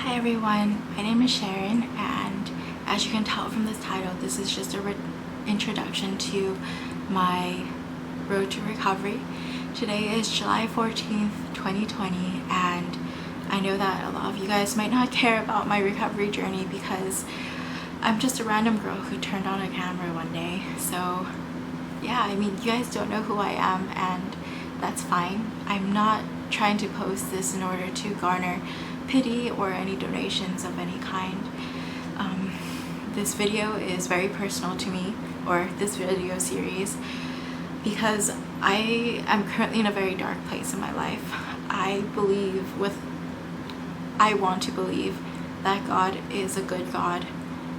Hi everyone, my name is Sharon, and as you can tell from this title, this is just a introduction to my road to recovery. Today is July 14th, 2020, and I know that a lot of you guys might not care about my recovery journey because I'm just a random girl who turned on a camera one day. So yeah, I mean, you guys don't know who I am, and that's fine. I'm not trying to post this in order to garner pity or any donations of any kind. This video is very personal to me, or this video series, because I am currently in a very dark place in my life. I want to believe that God is a good God,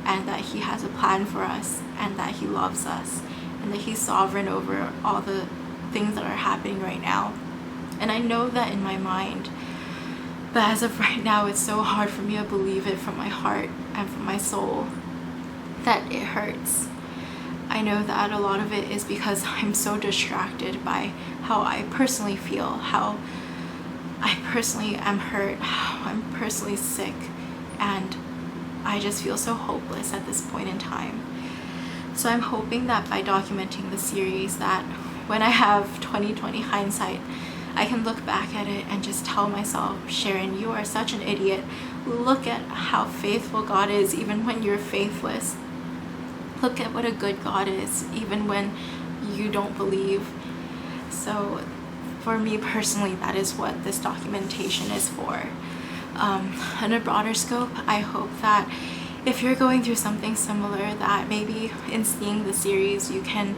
and that He has a plan for us, and that He loves us, and that He's sovereign over all the things that are happening right now. And I know that in my mind, but as of right now, it's so hard for me to believe it from my heart and from my soul that it hurts. I know that a lot of it is because I'm so distracted by how I personally feel, how I personally am hurt, how I'm personally sick, and I just feel so hopeless at this point in time. So I'm hoping that by documenting the series, that when I have 20/20 hindsight, I can look back at it and just tell myself, Sharon, you are such an idiot. Look at how faithful God is even when you're faithless. Look at what a good God is even when you don't believe. So for me personally, that is what this documentation is for. On a broader scope, I hope that if you're going through something similar, that maybe in seeing the series you can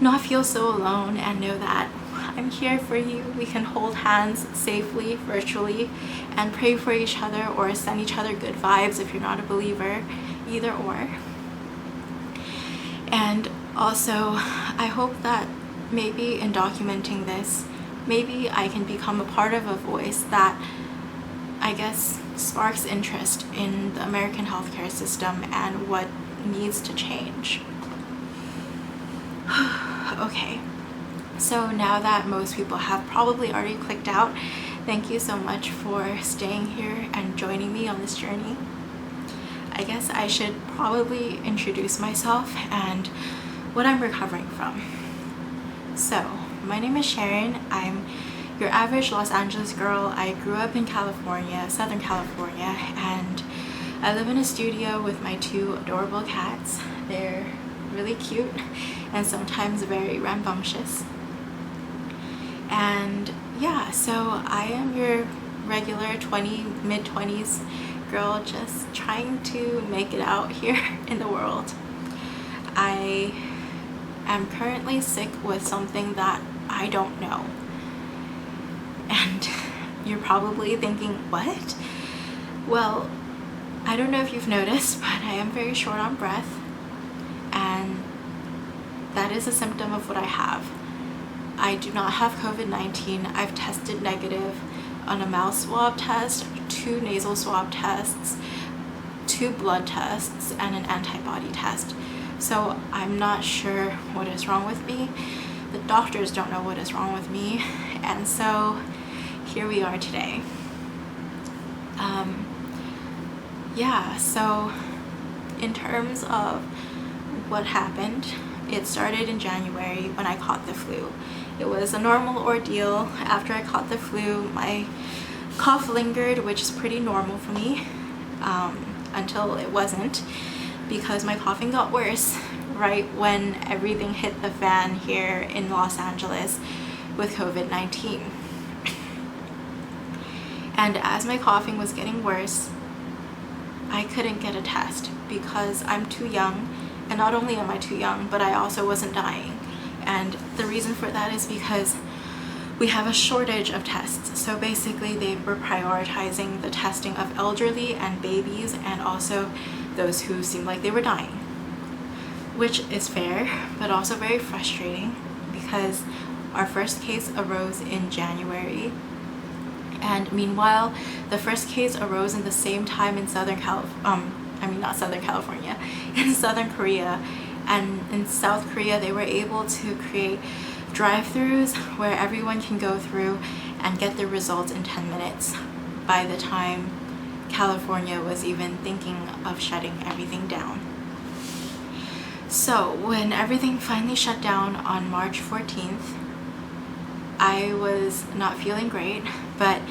not feel so alone and know that I'm here for you. We can hold hands safely, virtually, and pray for each other, or send each other good vibes if you're not a believer, either or. And also, I hope that maybe in documenting this, maybe I can become a part of a voice that, I guess, sparks interest in the American healthcare system and what needs to change. Okay. So now that most people have probably already clicked out, thank you so much for staying here and joining me on this journey. I guess I should probably introduce myself and what I'm recovering from. So, my name is Sharon. I'm your average Los Angeles girl. I grew up in California, Southern California, and I live in a studio with my two adorable cats. They're really cute and sometimes very rambunctious. And yeah, so I am your regular mid-20s girl just trying to make it out here in the world. I am currently sick with something that I don't know. And you're probably thinking, what? Well, I don't know if you've noticed, but I am very short on breath, and that is a symptom of what I have. I do not have COVID-19. I've tested negative on a mouth swab test, 2 nasal swab tests, 2 blood tests, and an antibody test. So I'm not sure what is wrong with me. The doctors don't know what is wrong with me. And so here we are today. Yeah, so in terms of what happened, it started in January when I caught the flu. It was a normal ordeal. After I caught the flu, my cough lingered, which is pretty normal for me, until it wasn't, because my coughing got worse right when everything hit the fan here in Los Angeles with COVID-19. And as my coughing was getting worse, I couldn't get a test because I'm too young. And not only am I too young, but I also wasn't dying. And the reason for that is because we have a shortage of tests. So basically they were prioritizing the testing of elderly and babies, and also those who seemed like they were dying. Which is fair, but also very frustrating, because our first case arose in January. And meanwhile, the first case arose in the same time in in Southern Korea. And in South Korea, they were able to create drive-thrus where everyone can go through and get the results in 10 minutes by the time California was even thinking of shutting everything down. So when everything finally shut down on March 14th, I was not feeling great, but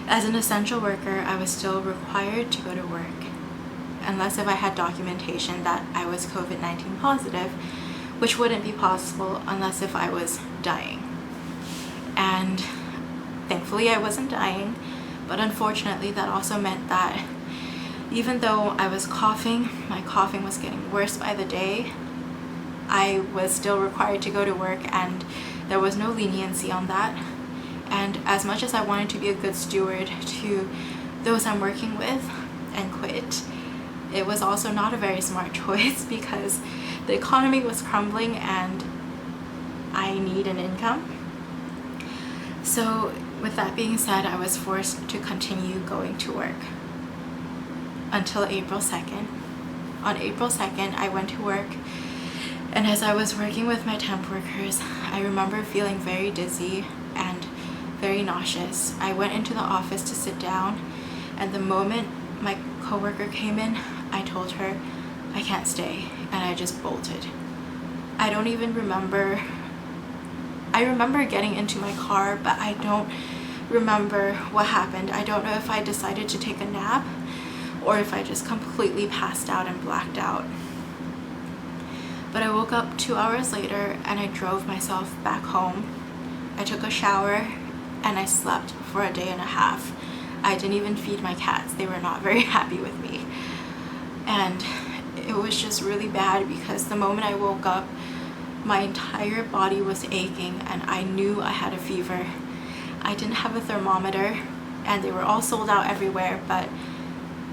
as an essential worker, I was still required to go to work, unless if I had documentation that I was COVID-19 positive, which wouldn't be possible unless if I was dying. And thankfully I wasn't dying, but unfortunately that also meant that even though I was coughing, my coughing was getting worse by the day, I was still required to go to work, and there was no leniency on that. And as much as I wanted to be a good steward to those I'm working with and quit, it was also not a very smart choice because the economy was crumbling and I need an income. So with that being said, I was forced to continue going to work until April 2nd. On April 2nd, I went to work, and as I was working with my temp workers, I remember feeling very dizzy and very nauseous. I went into the office to sit down, and the moment my coworker came in, I told her I can't stay, and I just bolted. I don't even remember. I remember getting into my car, but I don't remember what happened. I don't know if I decided to take a nap or if I just completely passed out and blacked out. But I woke up 2 hours later and I drove myself back home. I took a shower and I slept for a day and a half. I didn't even feed my cats. They were not very happy with me. And it was just really bad because the moment I woke up, my entire body was aching and I knew I had a fever. I didn't have a thermometer and they were all sold out everywhere, but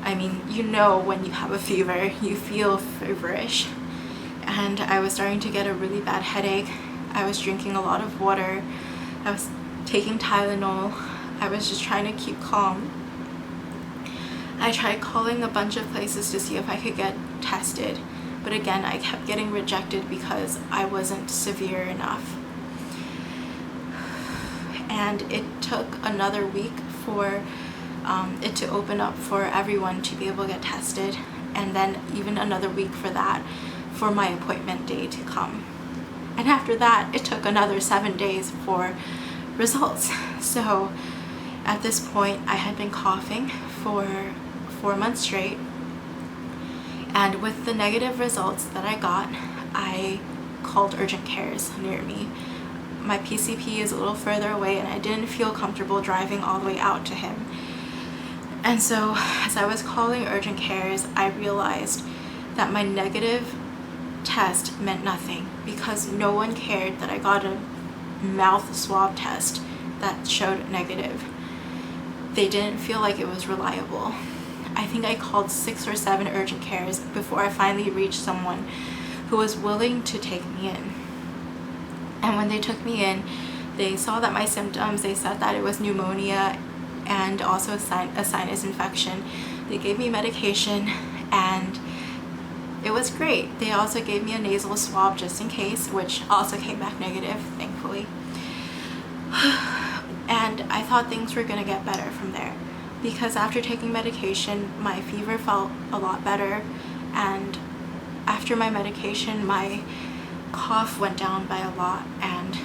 I mean, you know when you have a fever, you feel feverish. And I was starting to get a really bad headache. I was drinking a lot of water. I was taking Tylenol. I was just trying to keep calm. I tried calling a bunch of places to see if I could get tested, but again, I kept getting rejected because I wasn't severe enough. And it took another week for it to open up for everyone to be able to get tested, and then even another week for that, for my appointment day to come. And after that, it took another 7 days for results. So at this point, I had been coughing for 4 months straight. And with the negative results that I got, I called urgent cares near me. My PCP is a little further away and I didn't feel comfortable driving all the way out to him. And so as I was calling urgent cares, I realized that my negative test meant nothing because no one cared that I got a mouth swab test that showed negative. They didn't feel like it was reliable. I think I called 6 or 7 urgent cares before I finally reached someone who was willing to take me in. And when they took me in, they saw that my symptoms, they said that it was pneumonia and also a sinus infection. They gave me medication and it was great. They also gave me a nasal swab just in case, which also came back negative, thankfully. And I thought things were gonna get better from there because after taking medication, my fever felt a lot better, and after my medication, my cough went down by a lot. And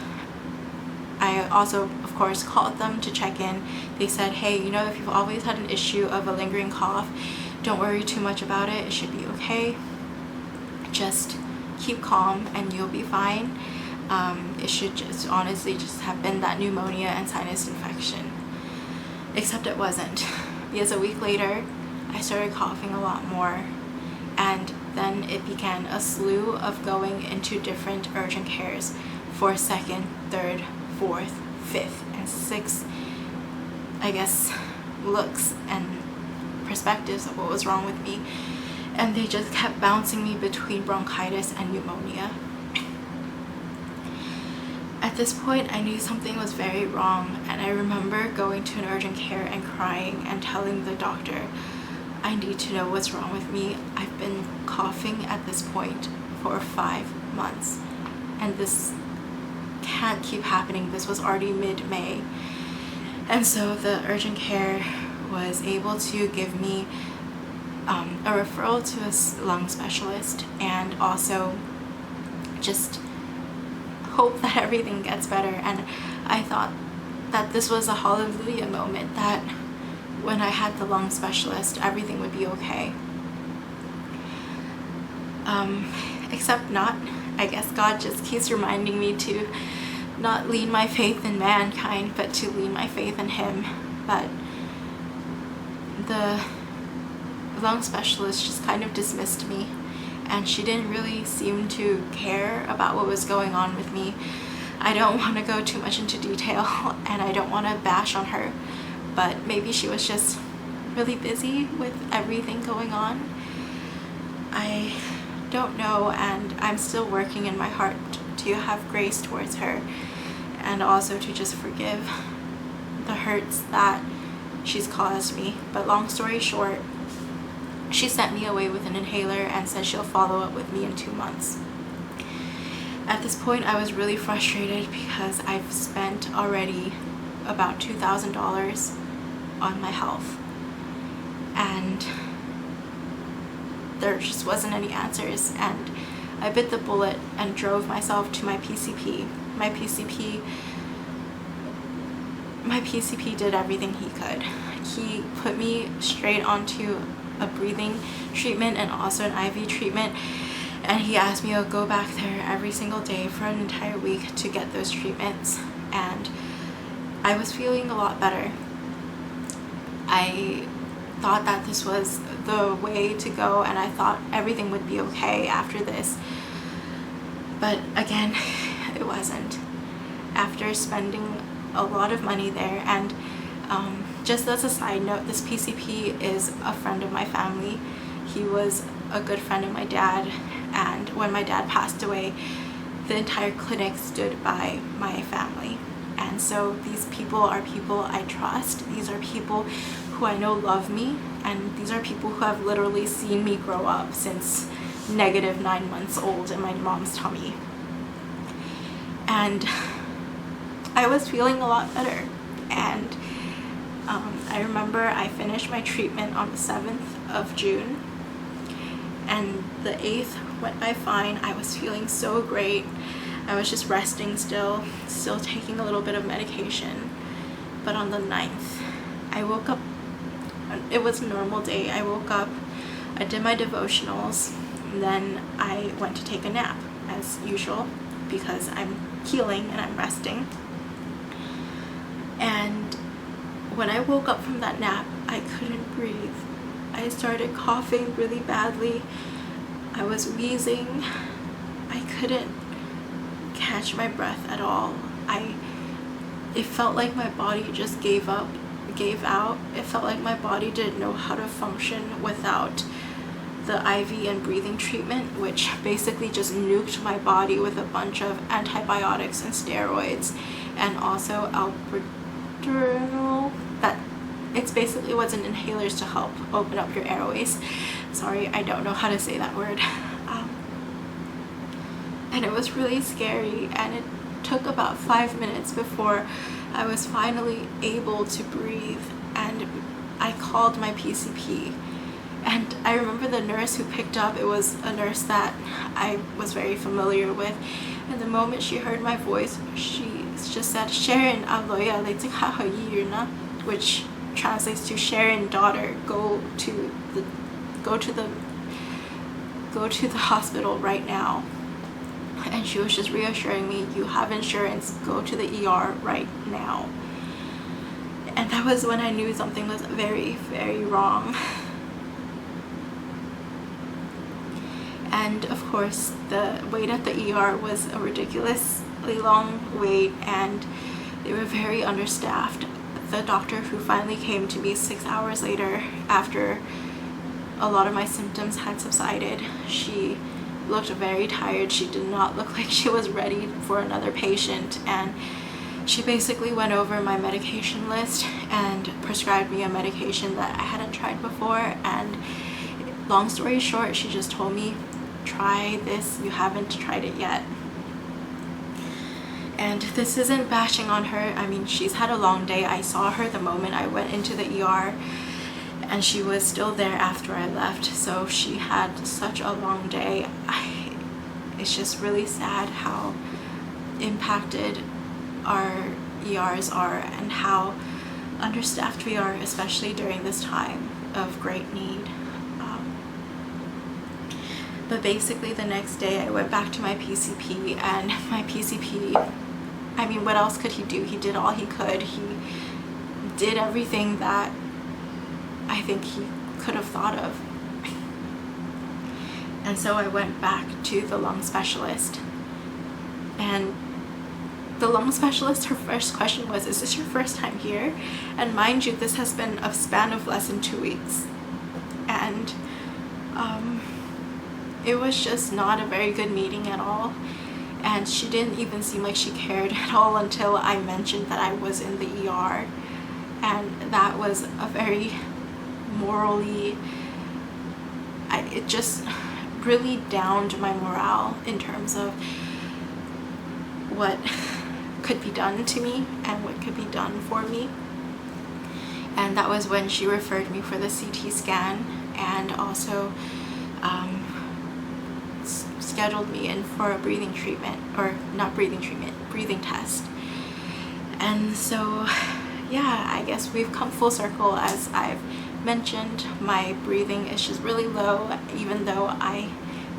I also, of course, called them to check in. They said, hey, you know, if you've always had an issue of a lingering cough, don't worry too much about it. It should be okay. Just keep calm and you'll be fine. It should just honestly just have been that pneumonia and sinus infection. Except it wasn't, because a week later I started coughing a lot more, and then it began a slew of going into different urgent cares for 2nd, 3rd, 4th, 5th, and 6th, I guess, looks and perspectives of what was wrong with me. And they just kept bouncing me between bronchitis and pneumonia. At this point, I knew something was very wrong, and I remember going to an urgent care and crying and telling the doctor, I need to know what's wrong with me. I've been coughing at this point for 5 months, and this can't keep happening. This was already mid-May. And so the urgent care was able to give me a referral to a lung specialist, and also just hope that everything gets better. And I thought that this was a hallelujah moment, that when I had the lung specialist, everything would be okay. Except not. I guess God just keeps reminding me to not lean my faith in mankind, but to lean my faith in Him. But the lung specialist just kind of dismissed me, and she didn't really seem to care about what was going on with me. I don't want to go too much into detail, and I don't want to bash on her, but maybe she was just really busy with everything going on. I don't know, and I'm still working in my heart to have grace towards her, and also to just forgive the hurts that she's caused me. But long story short, she sent me away with an inhaler and said she'll follow up with me in 2 months. At this point, I was really frustrated because I've spent already about $2,000 on my health, and there just wasn't any answers. And I bit the bullet and drove myself to my PCP. My PCP did everything he could. He put me straight onto a breathing treatment and also an IV treatment, and he asked me to go back there every single day for an entire week to get those treatments, and I was feeling a lot better. I thought that this was the way to go, and I thought everything would be okay after this, but again, it wasn't. After spending a lot of money there, and just as a side note, this PCP is a friend of my family. He was a good friend of my dad, and when my dad passed away, the entire clinic stood by my family. And so these people are people I trust. These are people who I know love me, and these are people who have literally seen me grow up since negative 9 months old in my mom's tummy. And I was feeling a lot better, and I remember I finished my treatment on the 7th of June, and the 8th went by fine. I was feeling so great. I was just resting still taking a little bit of medication. But on the 9th, I woke up. It was a normal day. I woke up, I did my devotionals, and then I went to take a nap as usual because I'm healing and I'm resting. And when I woke up from that nap, I couldn't breathe. I started coughing really badly. I was wheezing. I couldn't catch my breath at all. It felt like my body just gave out. It felt like my body didn't know how to function without the IV and breathing treatment, which basically just nuked my body with a bunch of antibiotics and steroids, and also albuterol. That it's basically what's in inhalers to help open up your airways. Sorry, I don't know how to say that word. And it was really scary, and it took about 5 minutes before I was finally able to breathe, and I called my PCP. And I remember the nurse who picked up, it was a nurse that I was very familiar with, and the moment she heard my voice, she just said, "Sharon, aloya, which translates to Sharon, daughter, go to the hospital right now." And she was just reassuring me, "You have insurance, go to the ER right now." And that was when I knew something was very, very wrong. And of course, the wait at the ER was a ridiculously long wait, and they were very understaffed. The doctor who finally came to me 6 hours later, after a lot of my symptoms had subsided, she looked very tired. She did not look like she was ready for another patient, and she basically went over my medication list and prescribed me a medication that I hadn't tried before. And long story short, she just told me, "Try this, you haven't tried it yet." And this isn't bashing on her. I mean, she's had a long day. I saw her the moment I went into the ER, and she was still there after I left. So she had such a long day. It's just really sad how impacted our ERs are and how understaffed we are, especially during this time of great need. But basically the next day I went back to my PCP, and my PCP, I mean, what else could he do? He did all he could. He did everything that I think he could have thought of. And so I went back to the lung specialist, and the lung specialist, her first question was, is this your first time here? And mind you, this has been a span of less than 2 weeks. And it was just not a very good meeting at all. And she didn't even seem like she cared at all until I mentioned that I was in the ER. And that was a very morally, it just really downed my morale in terms of what could be done to me and what could be done for me. And that was when she referred me for the CT scan, and also scheduled me in for a breathing treatment, or not breathing treatment, breathing test. And so yeah, I guess we've come full circle. As I've mentioned, my breathing is just really low, even though I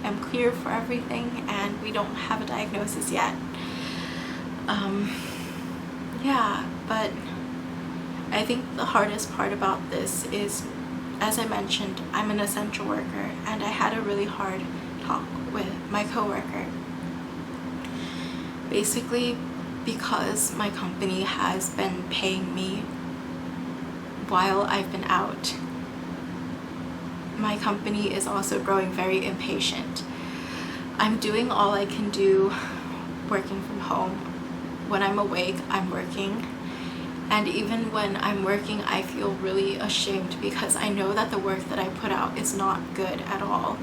am clear for everything and we don't have a diagnosis yet. Yeah, but I think the hardest part about this is, as I mentioned, I'm an essential worker, and I had a really hard talk with my coworker. Basically, because my company has been paying me while I've been out, my company is also growing very impatient. I'm doing all I can do working from home. When I'm awake, I'm working. And even when I'm working, I feel really ashamed because I know that the work that I put out is not good at all.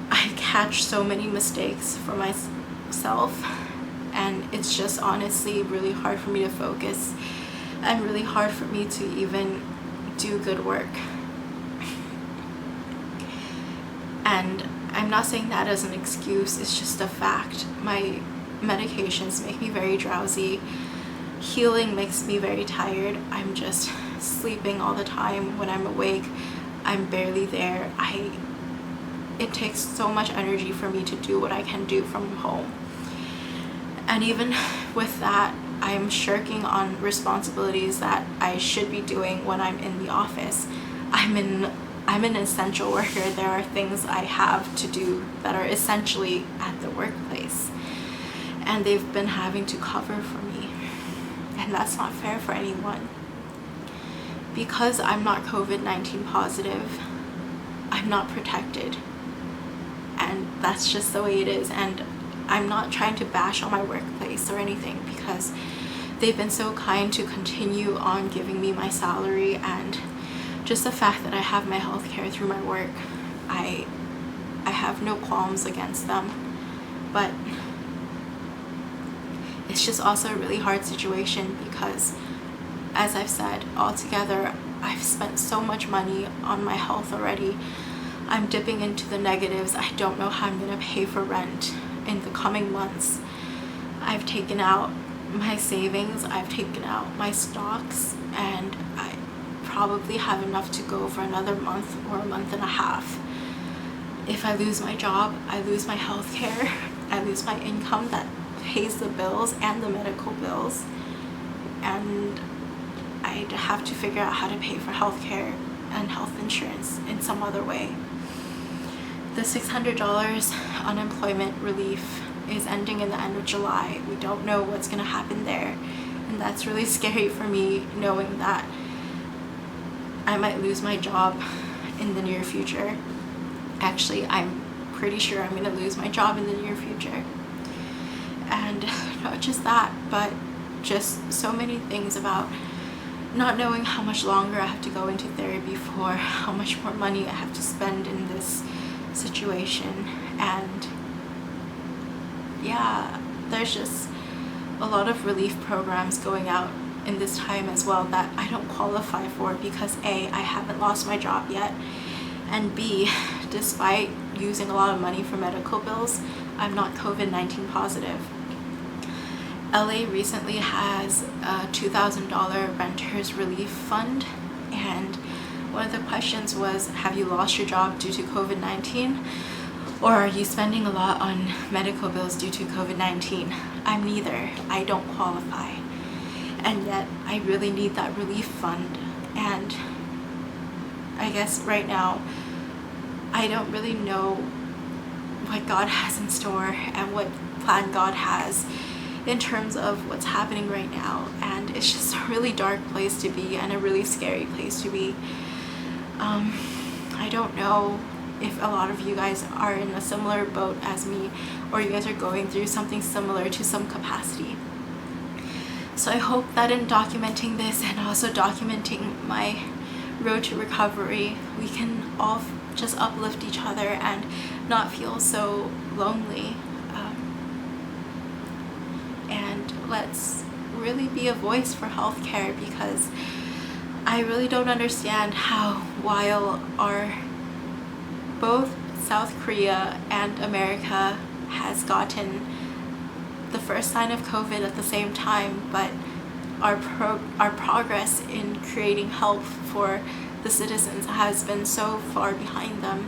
I catch so many mistakes for myself, and it's just honestly really hard for me to focus and really hard for me to even do good work. And I'm not saying that as an excuse, it's just a fact. My medications make me very drowsy. Healing makes me very tired. I'm just sleeping all the time. When I'm awake, I'm barely there. It takes so much energy for me to do what I can do from home. And even with that, I'm shirking on responsibilities that I should be doing when I'm in the office. I'm an essential worker. There are things I have to do that are essentially at the workplace, and they've been having to cover for me. And that's not fair for anyone. Because I'm not COVID-19 positive, I'm not protected. And that's just the way it is. And I'm not trying to bash on my workplace or anything, because they've been so kind to continue on giving me my salary, and just the fact that I have my health care through my work, I have no qualms against them. But it's just also a really hard situation because, as I've said, altogether I've spent so much money on my health already. I'm dipping into the negatives. I don't know how I'm going to pay for rent in the coming months. I've taken out my savings, I've taken out my stocks, and I probably have enough to go for another month or a month and a half. If I lose my job, I lose my health care, I lose my income that pays the bills and the medical bills, and I'd have to figure out how to pay for health care and health insurance in some other way. The $600 unemployment relief is ending in the end of July. We don't know what's going to happen there, and that's really scary for me, knowing that I might lose my job in the near future. Actually, I'm pretty sure I'm going to lose my job in the near future. And not just that, but just so many things about not knowing how much longer I have to go into therapy for, how much more money I have to spend in this situation. And yeah, there's just a lot of relief programs going out in this time as well that I don't qualify for because A, I haven't lost my job yet, and B, despite using a lot of money for medical bills, I'm not COVID-19 positive. LA recently has a $2,000 renters relief fund, and one of the questions was, have you lost your job due to COVID-19? Or are you spending a lot on medical bills due to COVID-19? I'm neither. I don't qualify. And yet, I really need that relief fund. And I guess right now, I don't really know what God has in store and what plan God has in terms of what's happening right now. And it's just a really dark place to be and a really scary place to be. I don't know if a lot of you guys are in a similar boat as me, or you guys are going through something similar to some capacity. So I hope that in documenting this and also documenting my road to recovery, we can all just uplift each other and not feel so lonely. And let's really be a voice for healthcare, because I really don't understand how, while both South Korea and America has gotten the first sign of COVID at the same time, but our progress in creating help for the citizens has been so far behind them.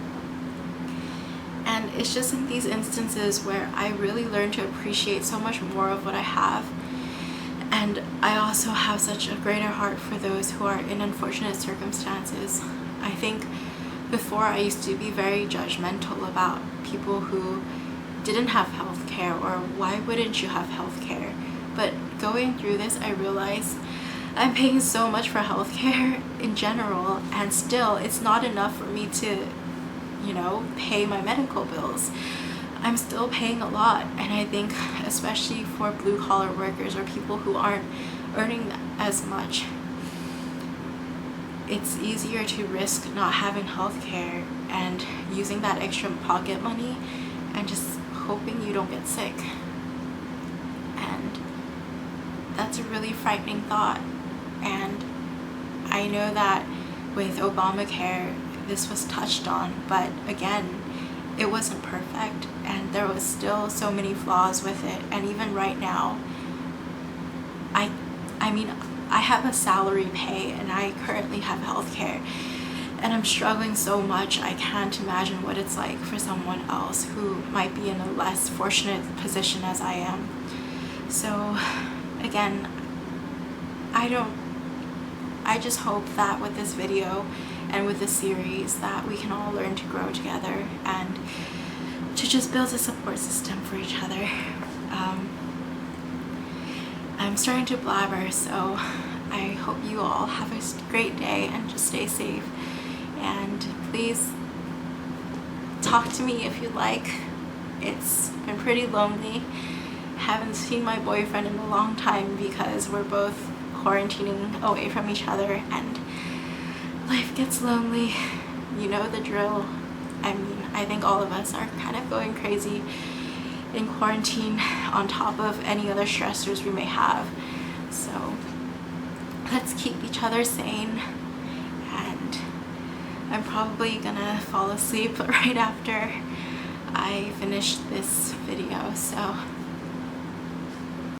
And it's just in these instances where I really learn to appreciate so much more of what I have. And I also have such a greater heart for those who are in unfortunate circumstances. I think before I used to be very judgmental about people who didn't have health care, or why wouldn't you have health care? But going through this, I realized I'm paying so much for health care in general, and still it's not enough for me to, pay my medical bills. I'm still paying a lot, and I think especially for blue collar workers or people who aren't earning as much, it's easier to risk not having health care and using that extra pocket money and just hoping you don't get sick. And that's a really frightening thought. And I know that with Obamacare, this was touched on, but again, it wasn't perfect, and there was still so many flaws with it. And even right now, I have a salary pay and I currently have health care, and I'm struggling so much. I can't imagine what it's like for someone else who might be in a less fortunate position as I am. So again, I just hope that with this video and with this series that we can all learn to grow together and to just build a support system for each other. I'm starting to blabber, so I hope you all have a great day and just stay safe. And please talk to me if you'd like. It's been pretty lonely. Haven't seen my boyfriend in a long time because we're both quarantining away from each other, and life gets lonely. You know the drill. I think all of us are kind of going crazy in quarantine on top of any other stressors we may have. So let's keep each other sane, and I'm probably gonna fall asleep right after I finish this video. So